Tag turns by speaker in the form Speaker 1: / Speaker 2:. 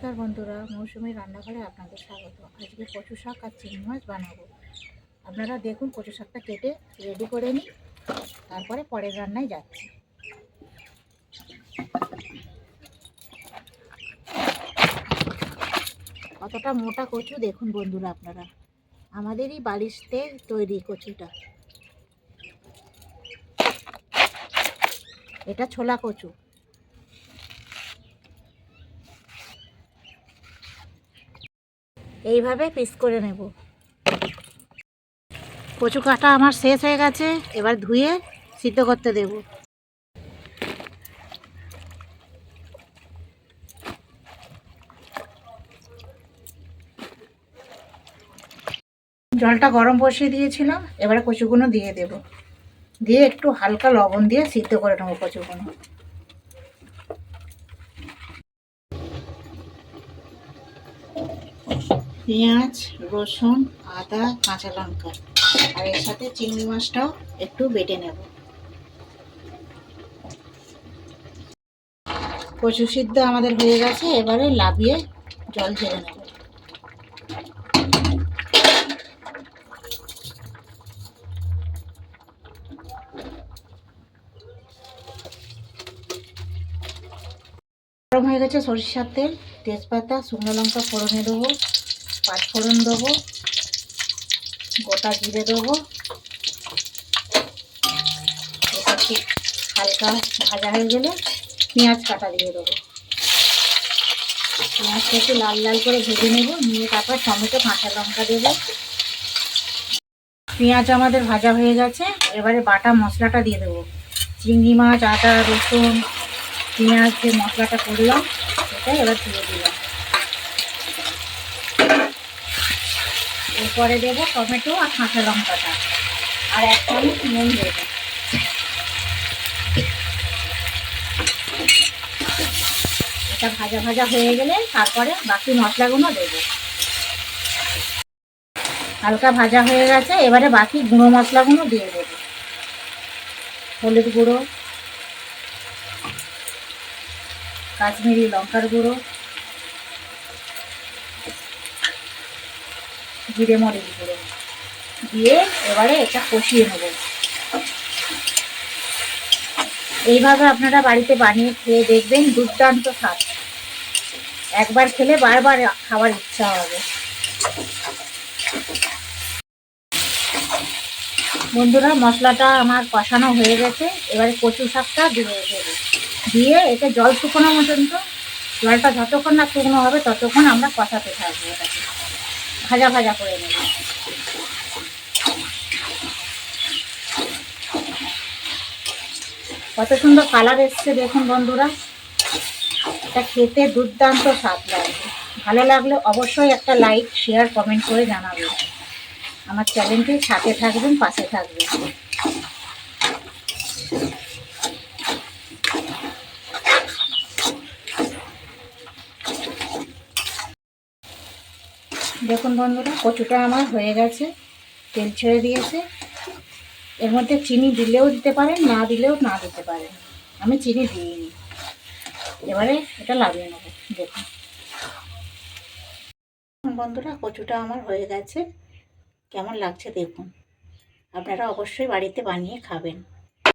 Speaker 1: নমস্কার বন্ধুরা, মৌসুমী রান্নাঘরে আপনাদের স্বাগত। আজকে কচু শাক আর চিংড়ি মাছ বানাবো। আপনারা দেখুন, কচু শাকটা কেটে রেডি করে নিই, তারপরে পরের রান্নায় যাচ্ছি। কতটা মোটা কচু দেখুন বন্ধুরা, আপনারা আমাদেরই বাড়িতে তৈরি কচুটা। এটা ছোলা কচু। এইভাবে পিস করে নেব। কচু কাটা আমার শেষ হয়ে গেছে, এবার ধুয়ে সিদ্ধ করতে দেব। জলটা গরম বসিয়ে দিয়েছিলাম, এবারে কচুগুলো দিয়ে দেব। দিয়ে একটু হালকা লবণ দিয়ে সিদ্ধ করে নেবো কচুগুলো। পেঁয়াজ, রসুন, আদা, কাঁচা লঙ্কা আর এর সাথে চিংড়ি মাছটাও একটু বেটে নেব। কচু সিদ্ধ আমাদের হয়ে গেছে, এবারে লাবিয়ে জল ঝেড়ে নেব। গরম হয়ে গেছে সরিষার তেল, তেজপাতা, শুকনো লঙ্কা ফোড়নে দেবো, পাঁচফোড়ন দেবো, গোটা জিরে দেবো। এটা ঠিক হালকা ভাজা হয়ে গেলে পেঁয়াজ কাটা দিয়ে দেবো। পেঁয়াজটা একটু লাল লাল করে ভেজে নেব, নিয়ে তারপর টমেটো, কাঁচা লঙ্কা দেবো। পেঁয়াজ আমাদের ভাজা হয়ে গেছে, এবারে বাটা মশলাটা দিয়ে দেবো। চিংড়ি মাছ, আদা, রসুন, পেঁয়াজ যে মশলাটা করলাম সেটা এবার দিয়ে দিলাম। এরপরে দেবো টমেটো আর কাঁচা লঙ্কাটা, আর এক চামচ নুন দেবো। এটা ভাজা ভাজা হয়ে গেলে তারপরে বাকি মশলাগুলো দেবো। হালকা ভাজা হয়ে গেছে, এবারে বাকি গুঁড়ো মশলাগুলো দিয়ে দেবো। হলুদ গুঁড়ো, কাশ্মীরি লঙ্কার গুঁড়ো, জিরে মরিচ গুঁড়ো দিয়ে এবারে এটা কষিয়ে নেব। এইভাবে আপনারা বাড়িতে বানিয়ে খেয়ে দেখবেন, দুর্দান্ত স্বাদ। একবার খেলে বারবার খাওয়ার ইচ্ছা হবে। বন্ধুরা, মশলাটা আমার কষানো হয়ে গেছে, এবারে কচু শাকটা দিয়ে দেবো। দিয়ে এতে জল শুকনো পর্যন্ত, জলটা যতক্ষণ না শুকনো হবে ততক্ষণ আমরা কষাতে থাকবো। এটাকে ভাজা ভাজা করে নেব। কত সুন্দর কালার এসছে দেখুন বন্ধুরা। এটা খেতে দুর্দান্ত স্বাদ লাগবে। ভালো লাগলে অবশ্যই একটা লাইক, শেয়ার, কমেন্ট করে জানাবেন। আমার চ্যানেলটির সাথে থাকবেন, পাশে থাকবেন। দেখুন বন্ধুরা, কচুটা আমার হয়ে গেছে, তেল ছেড়ে দিয়েছে। এর মধ্যে চিনি দিলেও দিতে পারেন, না দিলেও না দিতে পারেন। আমি চিনি দিইনি। এবারে এটা লাগিয়ে নেব। দেখুন বন্ধুরা, কচুটা আমার হয়ে গেছে। কেমন লাগছে দেখুন। আপনারা অবশ্যই বাড়িতে বানিয়ে খাবেন।